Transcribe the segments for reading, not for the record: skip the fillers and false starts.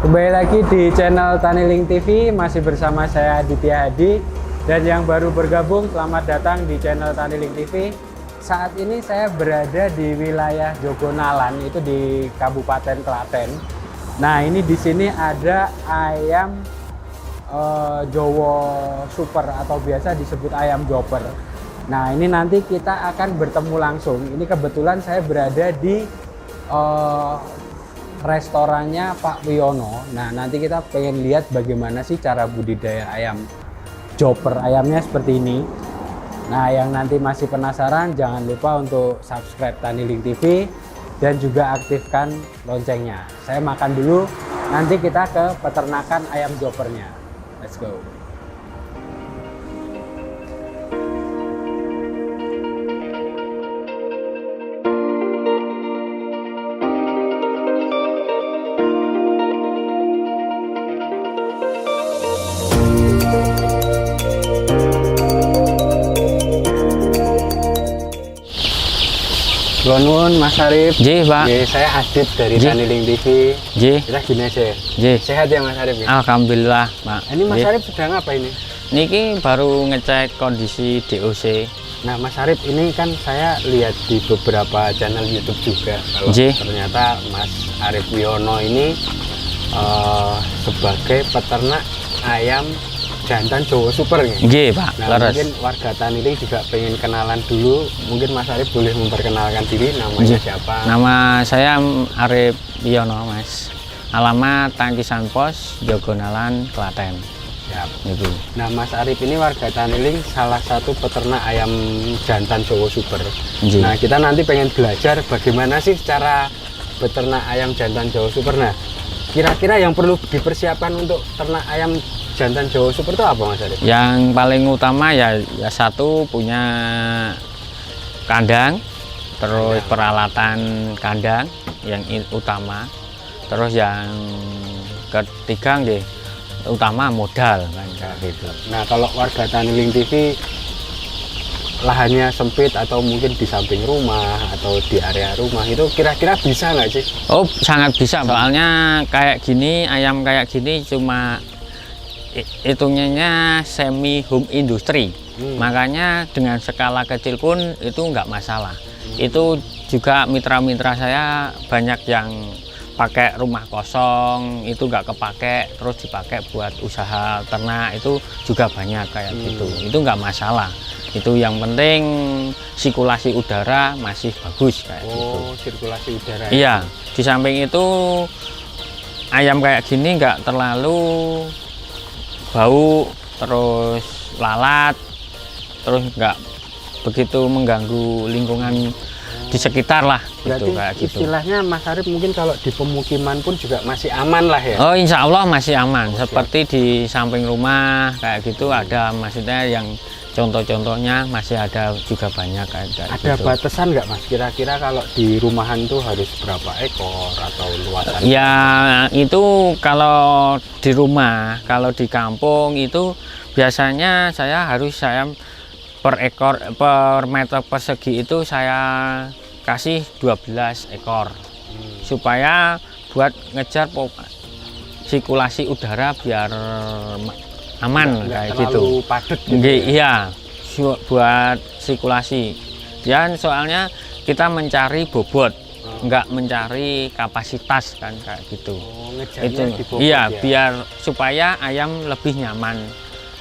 Kembali lagi di channel Taniling TV, masih bersama saya Aditya Hadi. Dan yang baru bergabung, selamat datang di channel Taniling TV. Saat ini saya berada di wilayah Jogonalan, itu di Kabupaten Klaten. Nah, ini di sini ada ayam Jowo Super atau biasa disebut ayam joper. Nah, ini nanti kita akan bertemu langsung. Ini kebetulan saya berada di restorannya Pak Wiono. Nah, nanti kita pengen lihat bagaimana sih cara budidaya ayam joper. Ayamnya seperti ini. Nah, yang nanti masih penasaran, jangan lupa untuk subscribe Taniling TV dan juga aktifkan loncengnya. Saya makan dulu, nanti kita ke peternakan ayam jopernya. Let's go. Nuwun Mas Arif. Ji, Pak. Ji, saya Adit dari Ji. Taniling TV. Ji. Kita gini aja. Ji. Sehat ya Mas Arif ya? Alhamdulillah, Pak. Ini Mas Ji. Arif sedang apa ini? Niki baru ngecek kondisi DOC. Nah Mas Arif, ini kan saya lihat di beberapa channel YouTube juga kalau Ji. ternyata Mas Arif Wiono ini sebagai peternak ayam jantan Jowo Super ya? Nggih, Pak. Nah, Leres. mungkin warga Taniling juga pengen kenalan dulu. Mungkin Mas Arif boleh memperkenalkan diri, namanya Ji. siapa? Nama saya Arif Wiono, Mas. Alamat Tangkisan Pos, Jogonalan, Klaten. Siap. Itu. Nah, Mas Arif ini warga Taniling salah satu peternak ayam jantan Jowo Super. Ji. Nah, kita nanti pengen belajar bagaimana sih cara beternak ayam jantan Jowo Super. Nah, kira-kira yang perlu dipersiapkan untuk ternak ayam jantan Jowo Super itu apa Mas Arif? Yang paling utama ya satu punya kandang, terus peralatan kandang yang utama. Terus yang ketiga nggih utama modal kan kayak gitu. Nah, kalau warga Taniling TV lahannya sempit atau mungkin di samping rumah atau di area rumah, itu kira-kira bisa nggak sih? Oh, sangat bisa. Soalnya kayak gini, ayam kayak gini cuma hitungnya semi home industry. Makanya dengan skala kecil pun itu nggak masalah. Itu juga mitra-mitra saya banyak yang pakai rumah kosong, itu nggak kepake, terus dipakai buat usaha ternak, itu juga banyak kayak gitu. Itu nggak masalah. Itu yang penting sirkulasi udara masih bagus kayak gitu. Oh, sirkulasi udara. Iya, di samping itu ayam kayak gini nggak terlalu bau, terus lalat, terus nggak begitu mengganggu lingkungan di sekitar lah. Berarti gitu, kayak gitu. istilahnya Mas Arif mungkin kalau di pemukiman pun juga masih aman lah ya? Oh, insya Allah masih aman. Oh, Seperti di samping rumah kayak gitu ada, maksudnya yang contoh-contohnya masih ada juga banyak kayak Ada gitu. batasan nggak Mas? Kira-kira kalau di rumahan tuh harus berapa ekor atau luasan? Ya itu kalau di rumah, kalau di kampung itu biasanya saya per ekor, per meter persegi itu saya kasih 12 ekor supaya buat ngejar sirkulasi udara biar aman kayak gitu. Padat gitu. Iya, buat sirkulasi. Dan soalnya kita mencari bobot, nggak mencari kapasitas kan kayak gitu. Oh, ngejarnya Itu di bobot iya, ya? biar supaya ayam lebih nyaman,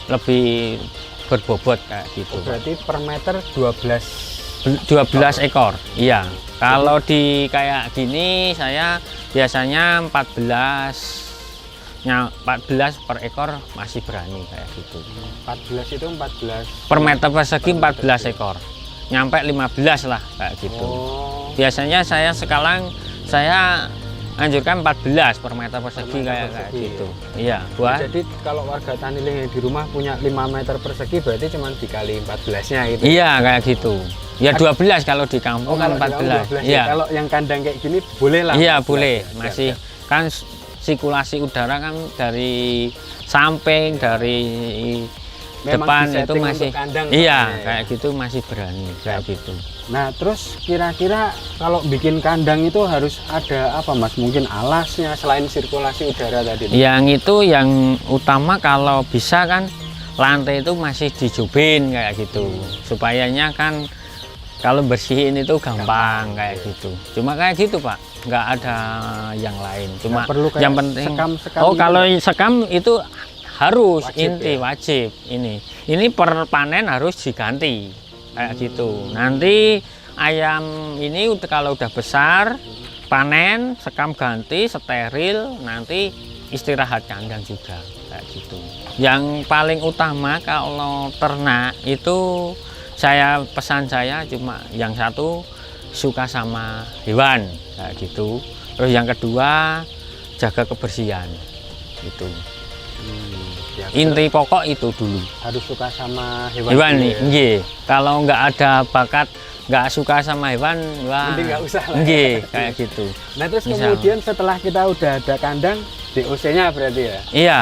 lebih berbobot kayak gitu. Berarti per meter 12 ekor. Iya. Kalau di kayak gini saya biasanya 14 per ekor masih berani kayak gitu. 14 itu 14 Per meter persegi 14 ekor. Nyampe 15 lah kayak gitu. Oh, Biasanya saya sekarang saya anjurkan 14 per meter persegi meter kayak persegi, gitu. Iya, buat jadi kalau warga Taniling yang di rumah punya 5 meter persegi berarti cuma dikali 14-nya itu. iya kayak gitu. Ya 12 kalau di kampung kan kalau di kampung 12 14. ya. Iya. Kalau yang kandang kayak gini boleh lah. Iya 14 boleh, ya. masih Siap. kan sirkulasi udara kan dari samping, dari Memang depan itu disetting masih untuk kandang iya katanya ya. kayak gitu masih berani kayak gitu. Nah, terus kira-kira kalau bikin kandang itu harus ada apa Mas? Mungkin alasnya selain sirkulasi udara tadi. Yang itu yang utama kalau bisa kan lantai itu masih dijubin kayak gitu. Supayanya kan kalau bersihin itu gampang kayak gitu. Cuma kayak gitu Pak, nggak ada yang lain. Cuma perlu kayak yang penting. sekam-sekam Oh gitu, kalau sekam itu harus wajib, inti ya? wajib ini per panen harus diganti kayak gitu. Nanti ayam ini kalau udah besar panen sekam ganti steril, nanti istirahat kandang juga kayak gitu. Yang paling utama kalau ternak itu pesan saya cuma yang satu suka sama hewan kayak gitu. Terus yang kedua jaga kebersihan itu. Ya, Inti pokok itu dulu. harus suka sama hewan. Hewan dulu nih, ya? nggih. Kalau nggak ada bakat, nggak suka sama hewan, wah, Mending nggak usah lah. nggih, kayak gitu. Nah, terus Misal. kemudian setelah kita udah ada kandang, DOC-nya berarti ya? Iya,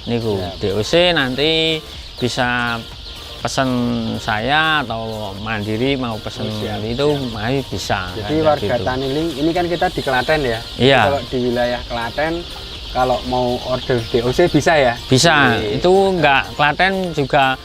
niku Ya. DOC nanti bisa pesen saya atau mandiri mau pesen siap, itu masih bisa. Jadi kayak warga gitu. Taniling, ini kan kita di Klaten ya? Iya. Kalau di wilayah Klaten, kalau mau order DOC bisa ya? Bisa, Di- itu nggak Klaten juga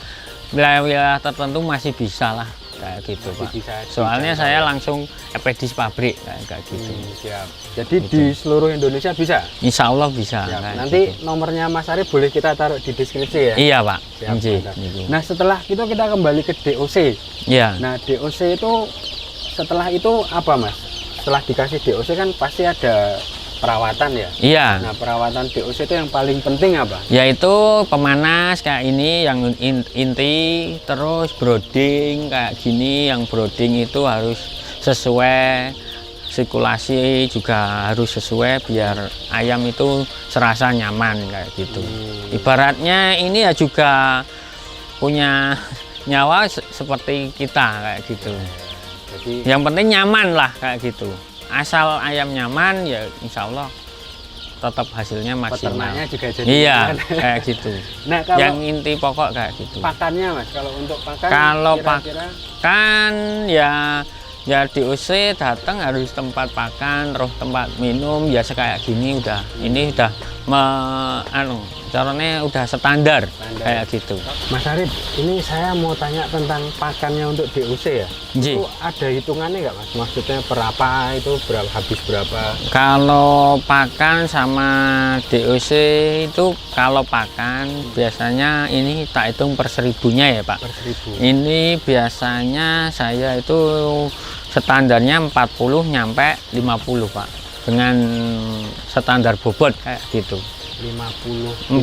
wilayah-wilayah tertentu masih bisa lah kayak gitu Masih Pak. bisa Soalnya dijangkau. saya langsung epedis pabrik kayak gitu. Siap. Jadi di seluruh Indonesia bisa? Insya Allah bisa. Siap. kayak Nanti gitu. nomornya Mas Arif boleh kita taruh di deskripsi ya? Iya Pak. Siap, Nggih, mantap. niku. Nah, setelah itu kita kembali ke DOC. Iya. Nah, DOC itu setelah itu apa Mas? Setelah dikasih DOC kan pasti ada perawatan ya? Iya. Nah, perawatan DOC itu yang paling penting apa? Yaitu pemanas kayak ini yang inti, terus brooding kayak gini. Yang brooding itu harus sesuai, sirkulasi juga harus sesuai biar ayam itu serasa nyaman kayak gitu. Ibaratnya ini ya juga punya nyawa seperti kita kayak gitu. Jadi Yang penting nyaman lah kayak gitu. Asal ayam nyaman ya insya Allah tetap hasilnya maksimal. peternaknya juga jadi Iya nyaman. kayak gitu. Nah, kalau Yang inti pokok kayak gitu. pakannya Mas, kalau untuk pakan Kalau kira-kira Kan ya DOC datang harus tempat pakan, terus tempat minum ya kayak gini udah. Ini udah caranya udah standar kayak gitu. Mas Arif, ini saya mau tanya tentang pakannya untuk DOC ya. Ji. Itu ada hitungannya nggak Mas? Maksudnya berapa itu habis berapa? Kalau pakan sama DOC itu kalau pakan biasanya ini tak hitung per seribunya ya Pak. Per 1000. Ini biasanya saya itu standarnya 40 nyampe 50 Pak. Dengan standar bobot kayak gitu. 50. 40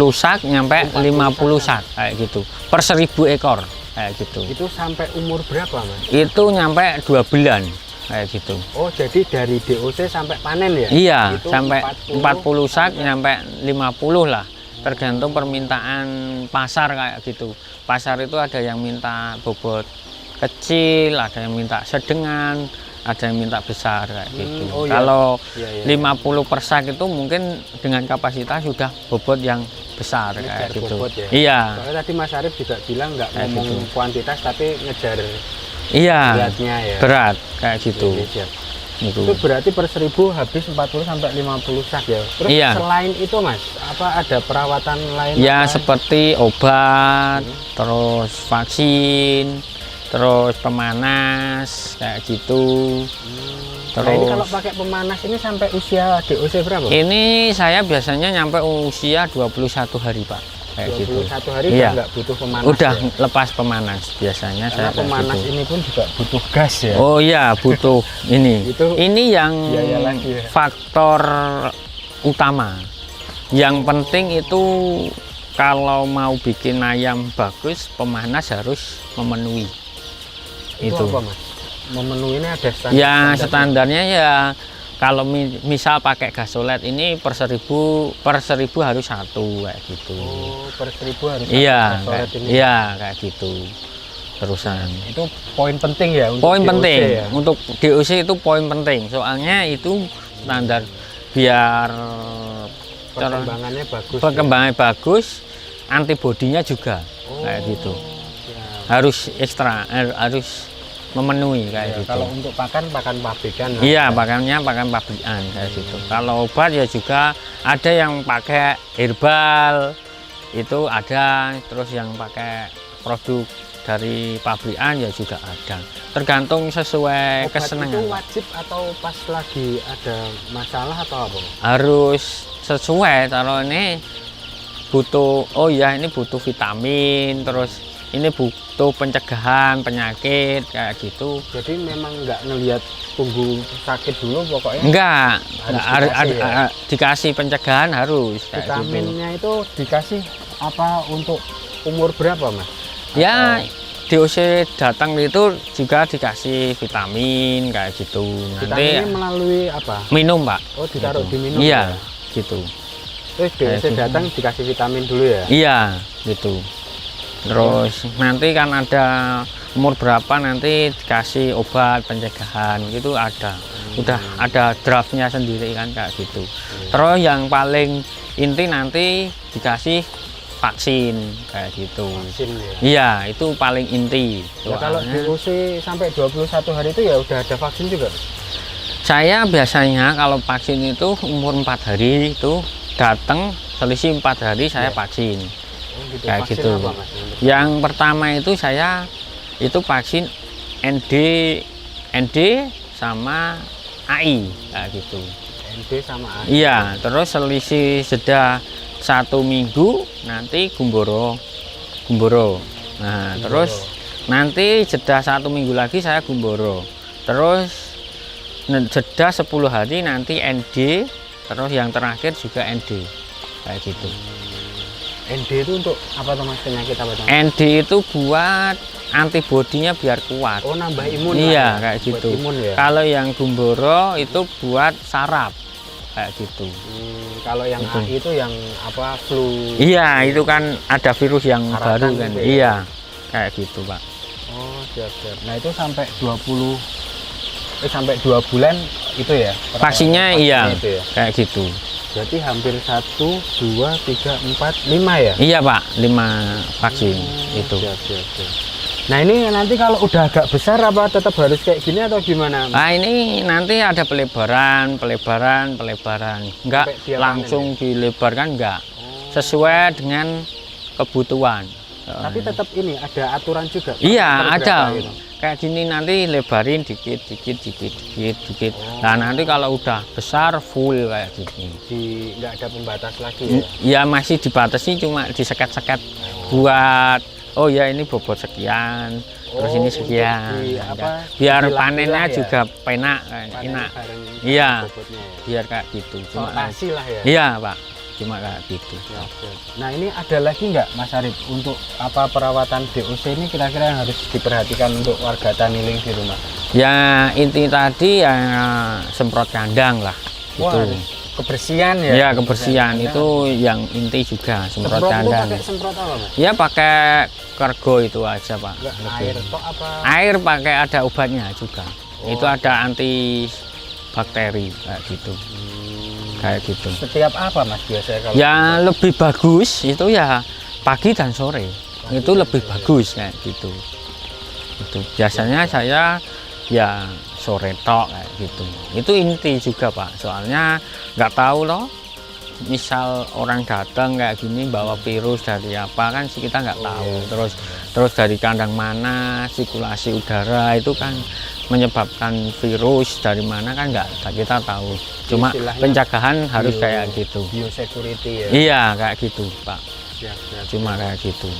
sak nyampe 40 50 sak. sak kayak gitu. Per 1000 ekor kayak gitu. Itu sampai umur berapa Mas? Itu nyampe 2 bulan kayak gitu. Oh, jadi dari DOC sampai panen ya? Iya, Itu sampai 40 sak nyampe 50 lah. Tergantung permintaan pasar kayak gitu. Pasar itu ada yang minta bobot kecil, ada yang minta sedengan, ada yang minta besar kayak gitu. Oh iya. Kalau Iya, iya. 50 per sak itu mungkin dengan kapasitas sudah bobot yang besar Ngejar kayak gitu. bobot ya? Iya, Soalnya tadi Mas Arif juga bilang nggak Kayak ngomong gitu. kuantitas tapi ngejar iya, beratnya ya. berat kayak gitu. Iya, siap. Gitu. Itu berarti per 1000 habis 40 sampai 50 sak ya. Terus Iya. selain itu Mas, apa ada perawatan lain? Ya apa? seperti obat, terus vaksin, terus pemanas kayak gitu. Nah, ini Terus kalau pakai pemanas ini sampai usia DOC berapa? ini saya biasanya nyampe usia 21 hari Pak. Kayak 21 gitu. hari Iya. udah nggak butuh pemanas. Udah ya? lepas pemanas biasanya Karena saya kayak pemanas gitu. ini pun juga butuh gas ya. Oh iya butuh ini. Itu Ini yang biaya lagi ya. faktor utama. Yang penting itu kalau mau bikin ayam bagus pemanas harus memenuhi. itu apa Mas? Memenuhinya ada standar. Ya standarnya ya kalau misal pakai gasolet ini per 1000 harus satu kayak gitu. Oh, per 1000 harus Iya, ada kayak, soret ini. iya kayak gitu terusan. Itu poin penting ya untuk Poin DOC penting ya? untuk DOC itu poin penting. Soalnya itu standar biar Perkembangannya bagus. perkembangannya bagus, antibodinya juga Oh, kayak gitu. ya. Harus ekstra, harus memenuhi kayak Ya, gitu. kalau untuk pakan pabrikan. Iya, pakannya pakan pabrikan kayak gitu. Kalau obat ya juga ada yang pakai herbal, itu ada, terus yang pakai produk dari pabrikan ya juga ada. Tergantung sesuai Obat kesenangan. itu wajib atau pas lagi ada masalah atau apa? Harus sesuai, kalau ini butuh, oh ya ini butuh vitamin, terus ini butuh pencegahan penyakit kayak gitu. Jadi memang nggak ngelihat tunggu sakit dulu pokoknya. Enggak, Harus dikasih ya? dikasih pencegahan harus kayak gitu. Vitaminnya itu dikasih apa untuk umur berapa, Mas? Ya, DOC datang itu juga dikasih vitamin kayak gitu. Vitaminnya Nanti melalui apa? minum, Pak. Oh, ditaruh Gitu. di minum. Iya, ya? gitu. Terus Kayak DOC gitu. datang dikasih vitamin dulu ya? Iya, gitu. Terus nanti kan ada umur berapa nanti dikasih obat pencegahan gitu ada. Udah ada draftnya sendiri kan kayak gitu. Terus yang paling inti nanti dikasih vaksin kayak gitu. Vaksin ya. Iya, itu paling inti. Ya, kalau Soalnya DOC sampai 21 hari itu ya udah ada vaksin juga. saya biasanya kalau vaksin itu umur 4 hari itu datang, selisih 4 hari saya Ya. vaksin. Oh, gitu. Kayak Vaksin gitu. apa, Mas? Yang pertama itu saya itu vaksin ND sama AI kayak gitu. ND sama A. Iya, terus selisih jeda 1 minggu nanti Gumboro. Nah, terus nanti jeda 1 minggu lagi saya Gumboro. Terus jeda 10 hari nanti ND, terus yang terakhir juga ND kayak gitu. ND itu untuk apa tuh, Mas? Penyakit apa tuh? ND itu buat antibodinya biar kuat. Oh, nambah imun. Iya, lah ya? kayak Buat gitu. Imun ya. Kalau yang Gumboro itu buat saraf kayak gitu. Kalau yang Itu. AI itu yang apa, flu. Iya, itu kan ada virus yang Harapan baru kan. gitu ya? Iya, kayak gitu, Pak. Oh, siap. Nah, itu sampai 2 bulan itu ya. Vaksinnya iya, itu ya. kayak gitu. Berarti hampir 1, 2, 3, 4, 5 ya. Iya, Pak, 5 vaksin itu. Siap. Nah, ini nanti kalau udah agak besar apa tetap harus kayak gini atau gimana? Nah, ini nanti ada pelebaran. Enggak Sampai dia langsung panen dilebarkan, enggak. Oh. Sesuai dengan kebutuhan. Tapi tetap ini ada aturan juga. Iya, Per ada. berapa gitu? Kayak gini nanti lebarin dikit. Nah, nanti kalau udah besar full kayak gini. Nggak ada pembatas lagi ya. Ya masih dibatasi, cuma diseket-seket buat oh ya ini bobot sekian, terus Oh, ini untuk sekian. di Nah, apa, biar dipilah-pilah panennya ya? juga enak, enak. Bareng Iya. bobotnya ya. Biar kayak gitu. Cuma Rotasi lah ya. iya, Pak. Cuma kayak gitu. Siap. Nah, ini ada lagi nggak, Mas Arif, untuk apa perawatan DOC ini kira-kira yang harus diperhatikan untuk warga taniling di rumah? Ya inti tadi ya semprot kandang lah. Wah, Itu. harus kebersihan ya. Ya kebersihan itu yang inti juga, semprot Semprot itu kandang. pakai semprot apa, Mas? Ya pakai kargo itu aja, Pak. Nggak, Lebih. air tok apa? Air pakai ada obatnya juga. Oh. Itu ada anti bakteri kayak gitu. Kayak gitu. Setiap apa, Mas, biasanya kalau? Ya lebih bagus itu ya pagi dan sore. Itu lebih bagus kayak gitu. Itu biasanya saya ya sore tok kayak gitu. Itu inti juga, Pak. Soalnya nggak tahu loh. Misal orang datang kayak gini bawa virus dari apa kan kita nggak tahu. Terus dari kandang mana, sirkulasi udara itu kan menyebabkan virus dari mana kan nggak kita tahu. Cuma Istilahnya pencegahan harus kayak gitu. Biosecurity ya. Iya kayak gitu, Pak. Siap. Cuma kayak gitu.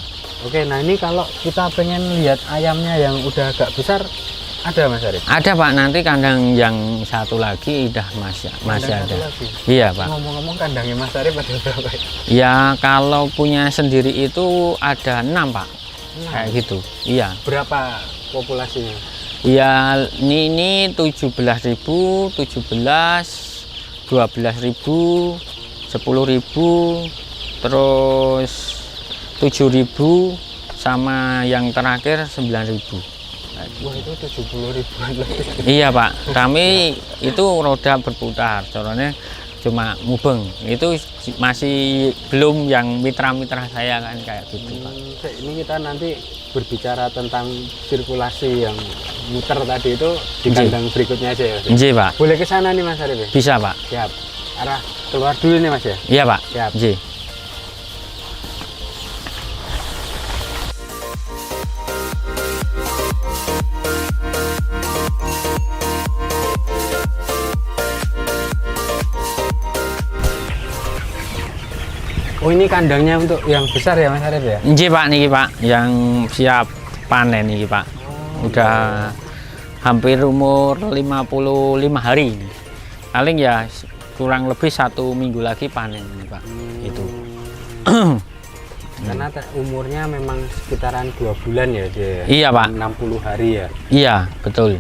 Oke, nah ini kalau kita pengen lihat ayamnya yang udah agak besar, ada, Mas Arif? Ada, Pak, nanti kandang yang satu lagi udah masih Kandang ada. satu lagi. Iya, Pak. Ngomong-ngomong, kandangnya Mas Arif ada berapa? Ya kalau punya sendiri itu ada 6, Pak. Nah, Kayak gitu. Iya. berapa populasinya? Ya ini 17.000, 17, 12.000, 10.000, terus 7.000 sama yang terakhir 9.000. Wah, itu 70 ribuan lebih. Iya, Pak, kami itu roda berputar, soalnya cuma mubeng. Itu masih belum yang mitra-mitra saya kan kayak gitu, Pak. Ini kita nanti berbicara tentang sirkulasi yang muter tadi itu di Nggih. kandang berikutnya aja ya. Nggih, Pak. Boleh ke sana nih Mas Arif? Bisa, Pak. Siap. Arah keluar dulu nih Mas ya. Iya, Pak. Siap. Nggih. Oh ini kandangnya untuk yang besar ya Mas Arif ya? Nggih, Pak, niki, Pak, yang siap panen niki, Pak. Udah hampir umur 55 hari ini. Paling ya kurang lebih 1 minggu lagi panen ini, Pak. Itu. Karena umurnya memang sekitaran 2 bulan ya dia. Iya, Pak. 60 hari ya. Iya, betul.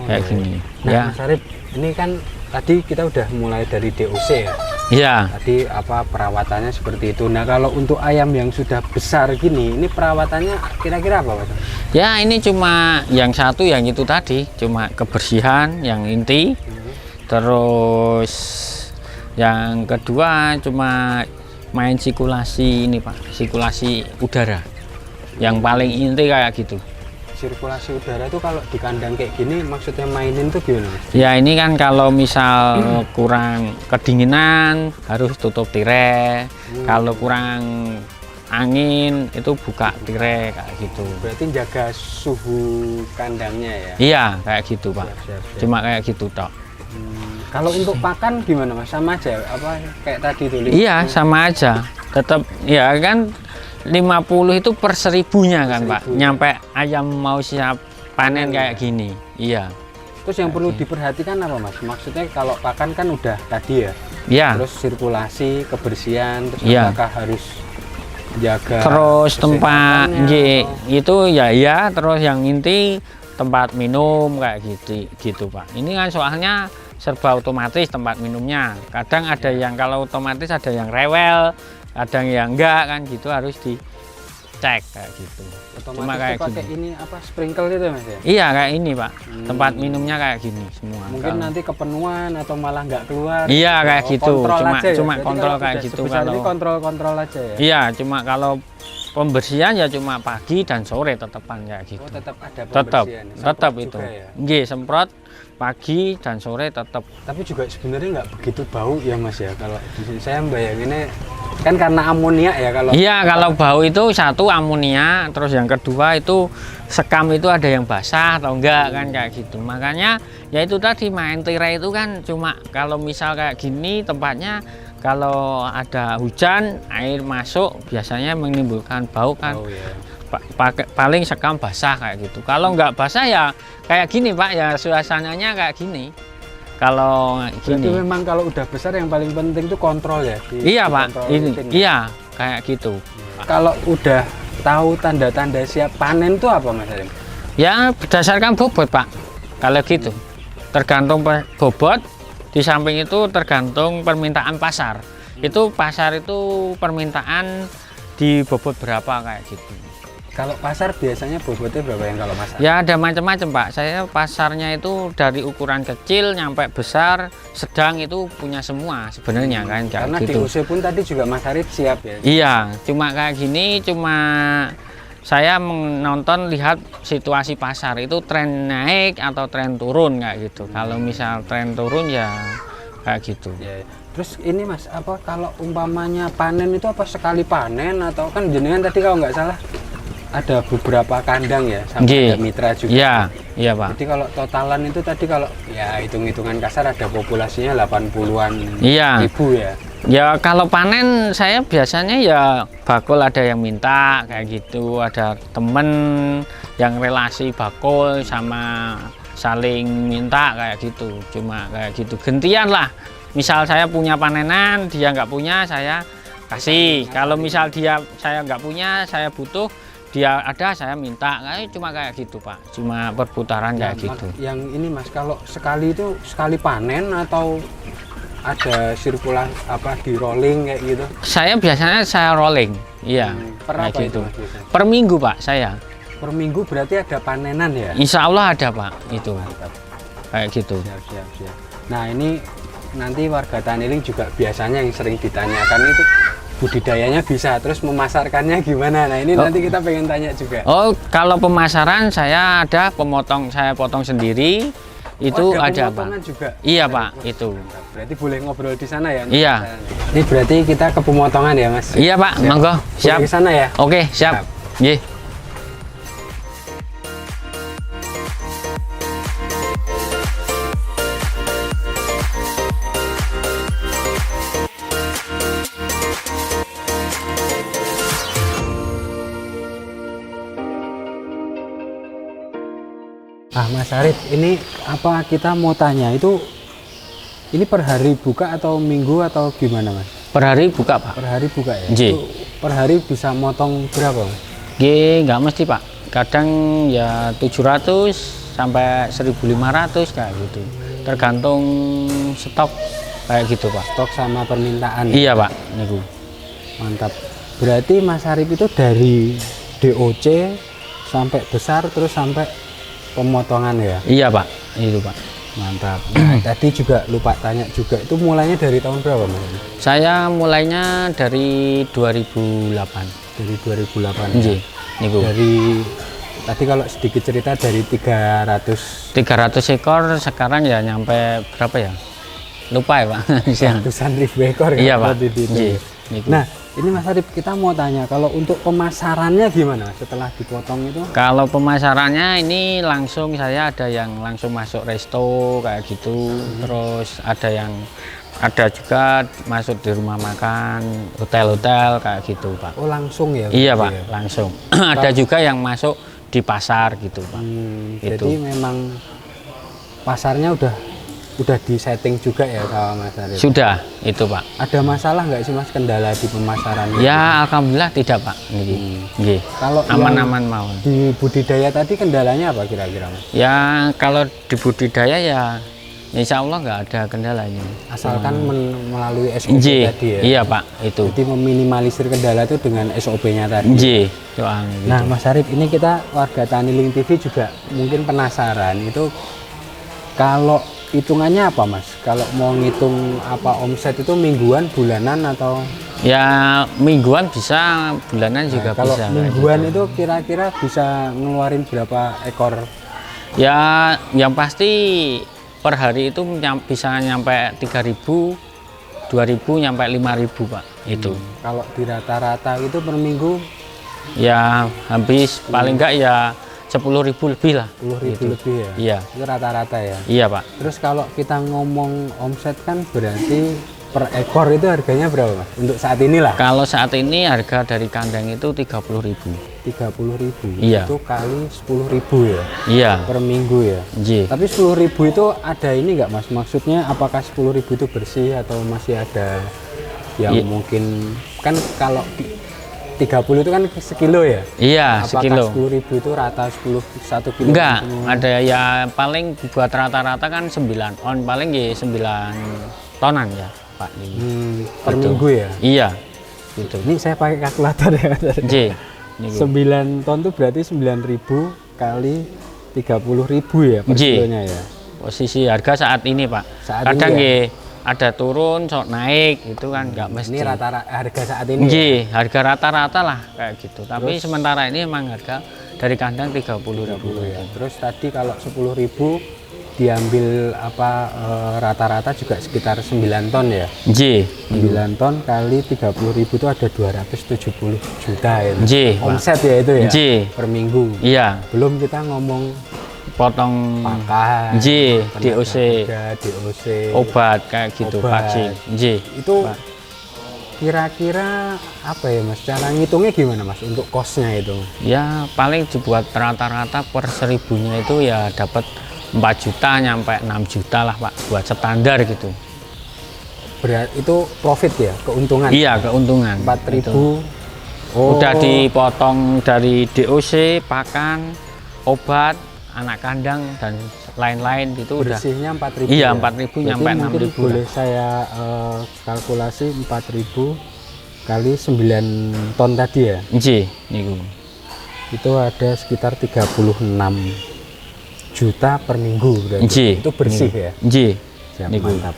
Kayak iya. gini. Nah Ya. Mas Arif, ini kan tadi kita udah mulai dari DOC ya. Iya. Tadi apa perawatannya seperti itu. Nah kalau untuk ayam yang sudah besar gini, ini perawatannya kira-kira apa Mas? Ya, ini cuma yang satu yang itu tadi, cuma kebersihan yang inti. Terus yang kedua cuma main sirkulasi ini, Pak, sirkulasi udara. Yang paling inti kayak gitu. Sirkulasi udara itu kalau di kandang kayak gini maksudnya mainin tuh gimana Mas? Ya, ini kan kalau misal kurang kedinginan harus tutup tirai. Kalau kurang angin itu buka tirai kayak gitu. Berarti jaga suhu kandangnya ya? Iya, kayak gitu, Pak. Siap. Cuma kayak gitu, Tok. Kalau untuk pakan gimana Mas? Sama aja apa kayak tadi tuh? Iya, sama aja. Tetap ya kan 50 itu per 1000-nya kan, Pak. Seribunya. Nyampe ayam mau siap panen kayak gini. Iya. Terus yang perlu diperhatikan apa Mas? Maksudnya kalau pakan kan udah tadi ya. Iya. Terus sirkulasi, kebersihan, terus Iya. apakah harus jaga Terus tempat kesehatannya nggih, atau- itu ya, terus yang inti tempat minum kayak gitu, Pak. Ini kan soalnya serba otomatis tempat minumnya. Kadang ada yang kalau otomatis ada yang rewel, ada yang enggak kan gitu, harus dicek kayak gitu. otomatis Cuma tuh kayak pakai gini. ini apa sprinkle gitu Mas ya? Iya, kayak ini, Pak. Tempat minumnya kayak gini semua. Mungkin Kalau- nanti kepenuhan atau malah nggak keluar. Iya, kayak Oh, gitu. kontrol Cuma- aja ya? cuma Berarti kontrol kalau kayak udah gitu sebesar ini kalau- kontrol aja ya. Iya, cuma kalau pembersihan ya cuma pagi dan sore tetepan kayak gitu. Oh, tetap ada Tetap, pembersihan. tetap Semprot itu. juga ya? Nggih, semprot pagi dan sore tetap. Tapi juga sebenarnya nggak begitu bau ya Mas ya. Kalau saya bayanginnya kan karena amonia ya kalau. Iya, kalau bau itu satu amonia, terus yang kedua itu sekam itu ada yang basah atau enggak kan kayak gitu. Makanya ya itu tadi main tirai itu kan cuma kalau misal kayak gini tempatnya kalau ada hujan air masuk biasanya menimbulkan bau kan. Oh ya. Paling sekam basah kayak gitu. Kalau nggak basah ya kayak gini, Pak, ya suasananya kayak gini. Kalau Berarti gini, memang kalau udah besar yang paling penting itu kontrol ya. iya, Pak, dikontrol ini, rutin ya? iya kayak gitu. Kalau udah tahu tanda-tanda siap panen tuh apa Mas Arim? Ya berdasarkan bobot, Pak. Kalau gitu, tergantung bobot. Di samping itu tergantung permintaan pasar. Itu pasar itu permintaan di bobot berapa kayak gitu. Kalau pasar biasanya bobotnya berapa yang kalau masak? Ya ada macam-macam, Pak. Saya pasarnya itu dari ukuran kecil nyampe besar, sedang itu punya semua sebenarnya kan kayak Karena di gitu. UC pun tadi juga Mas Arif siap ya. Iya, cuma kayak gini, cuma saya menonton lihat situasi pasar itu tren naik atau tren turun kayak gitu. Kalau misal tren turun ya kayak gitu. Ya, terus ini Mas, apa kalau umpamanya panen itu apa sekali panen atau kan jenengan tadi kalau nggak salah ada beberapa kandang ya sama Nggih. ada mitra juga. Iya, iya, Pak. Jadi kalau totalan itu tadi kalau ya hitung-hitungan kasar ada populasinya 80-an Iya. ribu ya. Ya kalau panen saya biasanya ya bakul ada yang minta kayak gitu, ada temen yang relasi bakul sama saling minta kayak gitu, cuma kayak gitu gantian lah. Misal saya punya panenan, dia nggak punya, saya kasih. Kalau misal saya nggak punya, saya butuh, dia ada, saya minta. Kayak cuma kayak gitu, Pak. Cuma perputaran kayak gitu. Yang ini Mas, kalau sekali itu sekali panen atau ada sirkulasi apa di rolling kayak gitu? Saya biasanya saya rolling, iya. Per kayak apa itu gitu. Mas biasanya? Per minggu, Pak, saya. Per minggu berarti ada panenan ya? Insya Allah ada, Pak, itu Mantap. kayak gitu. Siap. Nah ini nanti warga Taniling juga biasanya yang sering ditanyakan itu budidayanya bisa, terus memasarkannya gimana? Nah ini nanti kita pengen tanya juga. Oh, kalau pemasaran saya ada saya potong sendiri. Itu ada pemotongan Pak. juga? Iya Pak, itu. Berarti boleh ngobrol di sana ya? Iya. Ini berarti kita ke pemotongan ya Mas? Iya Pak, monggo. Siap. Ke sana ya? Oke, siap. Nggih. Mas Arif, ini apa kita mau tanya itu, ini per hari buka atau minggu atau gimana Mas? Per hari buka Pak. Per hari buka ya? Nggih. Itu per hari bisa motong berapa Mas? Nggih, nggak mesti Pak. Kadang ya 700 sampai 1.500 kayak gitu. Tergantung stok kayak gitu Pak. Stok sama permintaan. Iya Pak, niku. Mantap. Berarti Mas Arif itu dari DOC sampai besar terus sampai pemotongan ya? Iya Pak, itu Pak. Mantap. Nah, tadi juga lupa tanya juga, itu mulainya dari tahun berapa Mas? Saya mulainya dari 2008. Dari 2008. Nggih, niku. Dari tadi kalau sedikit cerita dari 300 ekor, sekarang ya nyampe berapa ya? Lupa ya Pak. ratusan ribu ekor ya? Iya Pak. Nggih. Nah, ini Mas Arif kita mau tanya, kalau untuk pemasarannya gimana setelah dipotong itu? Kalau pemasarannya ini langsung saya ada yang langsung masuk resto kayak gitu, terus ada juga masuk di rumah makan, hotel-hotel kayak gitu Pak. Oh langsung ya? Iya Pak, ya? langsung. Ada juga yang masuk di pasar gitu Pak. Gitu. Jadi memang pasarnya udah di setting juga ya sama Mas Arif? Sudah, itu Pak. Ada masalah nggak sih Mas kendala di pemasaran? Ya alhamdulillah tidak Pak. Nggih. Kalau Aman-aman mawon. Di budidaya tadi kendalanya apa kira-kira Mas? Ya kalau di budidaya ya insya Allah nggak ada kendalanya. Asalkan melalui SOP tadi ya? Iya Pak, itu. Jadi meminimalisir kendala itu dengan SOP-nya tadi? Nggih. Nah Mas Arif, ini kita warga Tani Link TV juga mungkin penasaran, itu kalau hitungannya apa Mas? Kalau mau ngitung apa omset itu mingguan, bulanan atau? Ya mingguan bisa, bulanan juga kalau bisa. Kalau mingguan itu kira-kira bisa ngeluarin berapa ekor? Ya yang pasti per hari itu bisa nyampe 3.000, 2.000 nyampe 5.000 Pak. Itu. Kalau di rata-rata itu per minggu? Ya habis paling enggak ya 10.000 lebih lah. 10.000 lebih ya? Iya. Itu rata-rata ya? Iya Pak. Terus kalau kita ngomong omset kan berarti per ekor itu harganya berapa Mas? Untuk saat ini lah? Kalau saat ini harga dari kandang itu 30.000. 30.000? Iya. Itu kali 10.000 ya? Iya. Per minggu ya? Iya. Tapi 10.000 itu ada ini nggak Mas? Maksudnya apakah 10.000 itu bersih atau masih ada yang mungkin, kan kalau 30 itu kan sekilo ya? Iya, sekilo. Apakah 10.000 itu rata 1 kilo? Enggak, ada ya paling buat rata-rata kan 9 on, paling ya 9 tonan ya Pak. Per minggu ya? Iya, gitu. Ini saya pakai kalkulator ya. J. 9 ton itu berarti 9.000 kali 30.000 ya per kilonya ya? Posisi harga saat ini Pak. Kadang ya ada turun, sok naik, itu kan nggak mesti. Ini rata-rata harga saat ini? Iya, harga rata-rata lah kayak gitu. Tapi sementara ini emang harga dari kandang 30.000 ya. Terus tadi kalau 10.000 diambil apa rata-rata juga sekitar 9 ton ya? Iya. 9 ton kali 30.000 itu ada 270 juta ya? Iya. Omset ya itu ya? Iya. Per minggu? Iya. Belum kita ngomong potong pakan, DOC, obat kayak gitu, vaksin. Itu kira-kira apa ya Mas? Cara ngitungnya gimana Mas untuk kosnya itu? Ya paling dibuat rata-rata per 1.000-nya itu ya dapat 4 juta nyampe 6 juta lah Pak, buat standar gitu. Berarti itu profit ya, keuntungan? Iya, keuntungan. 4.000. Udah dipotong dari DOC, pakan, obat, anak kandang dan lain-lain itu bersihnya 4.000. Iya, ya? 4.000 nyampe 6.000. Boleh saya kalkulasi 4.000 kali 9 ton tadi ya? Nggih, niku. Itu ada sekitar 36 juta per minggu berarti. Itu bersih ya? Nggih. Siap, mantap.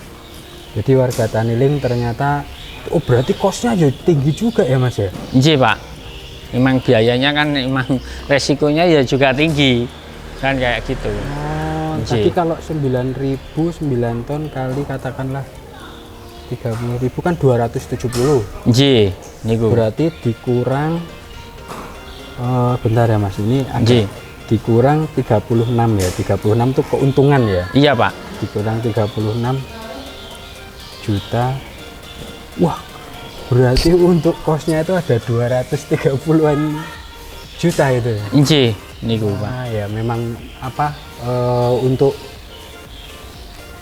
Jadi warga Tani Link ternyata Oh berarti kosnya ya tinggi juga ya Mas ya? Nggih, Pak. Memang biayanya kan memang resikonya ya juga tinggi. Kan kayak gitu. Oh, Nggih. tadi kalau 9.000 9 ton kali katakanlah 30.000 kan 270. Nggih, niku. Berarti dikurang bentar ya Mas, ini Nggih. agak dikurang 36 ya. 36 tuh keuntungan ya. Iya, Pak. Dikurang 36 juta. Wah, berarti untuk kosnya itu ada 230-an juta itu ya. Nggih, niku, Pak. Ah, ya memang apa untuk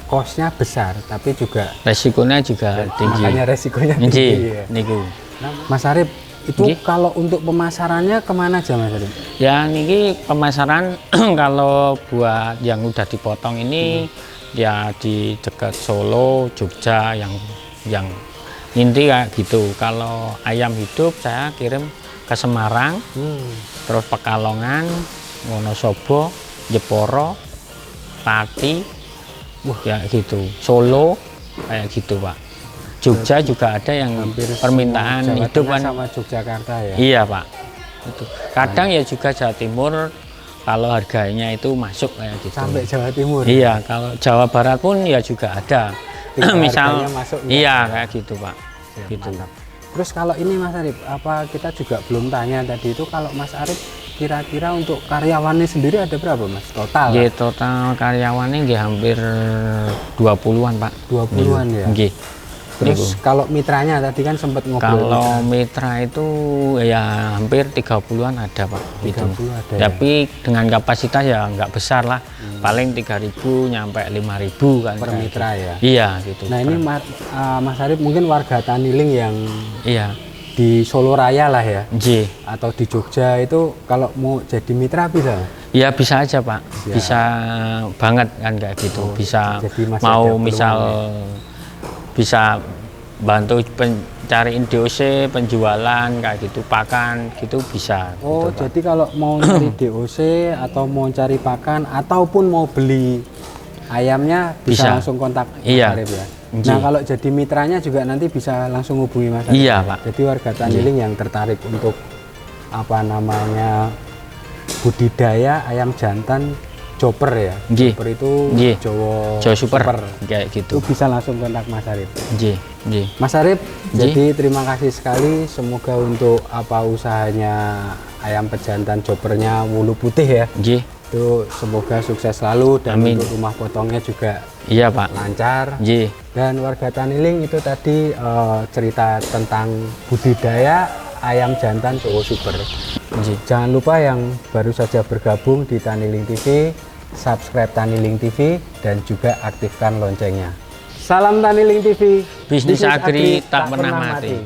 kosnya besar tapi juga Resikonya juga tinggi. makanya resikonya Nggih, tinggi ya. niku. Nah, Mas Arif itu Nggih. kalau untuk pemasarannya kemana aja Mas Arif? Ya, niki pemasaran kalau buat yang udah dipotong ini ya di dekat Solo, Jogja yang inti kayak gitu. Kalau ayam hidup saya kirim ke Semarang, terus Pekalongan, Wonosobo, Jeporo, Pati, ya gitu. Solo kayak gitu, Pak. Jogja juga ada yang Hampir permintaan semua Jawa hidup Tengah kan. sama Yogyakarta ya. Iya, Pak. Itu. Kadang ya juga Jawa Timur kalau harganya itu masuk kayak gitu. Sampai Jawa Timur. Iya, kalau Jawa Barat pun ya juga ada. Tinggal Misal harganya masuk, iya kayak gitu, Pak. Ya, Gitu. mantap. Terus kalau ini Mas Arif, apa kita juga belum tanya tadi itu kalau Mas Arif kira-kira untuk karyawannya sendiri ada berapa Mas total? Nggih, total karyawannya nggih hampir 20-an, Pak. 20-an ya. Nggih. Terus kalau mitranya tadi kan sempat ngobrol. Kalau mitra itu ya hampir 30-an ada, Pak. Gitu. 30 ada ya? Tapi dengan kapasitas ya nggak besar lah. Paling 3.000 nyampe 5.000 kan. Per kayak mitra gitu. ya. Iya, gitu. Nah ini Mas Arif mungkin warga Taniling yang Iya. di Solo Raya lah ya, Nggih. atau di Jogja itu kalau mau jadi mitra bisa? Ya bisa aja, Pak. Ya. Bisa banget kan kayak gitu. Bisa jadi masih ada mau peluang misal bisa bantu cariin DOC, penjualan kayak gitu, pakan gitu bisa. Oh gitu, Pak. jadi kalau mau cari DOC atau mau cari pakan ataupun mau beli ayamnya bisa, Bisa. langsung kontak Mas Iya. Arif ya. Nggih. Nah kalau jadi mitranya juga nanti bisa langsung hubungi Mas Arif. Iya, ya? Pak. Jadi warga Taniling yang tertarik untuk apa namanya budidaya ayam jantan chopper ya. Nggih. Chopper itu Nggih. Jawa Super kayak Itu gitu. bisa langsung kontak Mas Arif. Nggih, nggih. Mas Arif, Nggih. jadi terima kasih sekali. Semoga untuk apa usahanya ayam pejantan choppernya Wulu Putih ya. Nggih. Itu semoga sukses selalu dan Amin. untuk rumah potongnya juga Iya, Pak. lancar. Nggih. Dan warga Taniling itu tadi cerita tentang budidaya ayam jantan Jawa Super. Nggih. Jangan lupa yang baru saja bergabung di Taniling TV, subscribe Taniling TV dan juga aktifkan loncengnya. Salam Taniling TV. Bisnis agri tak pernah mati.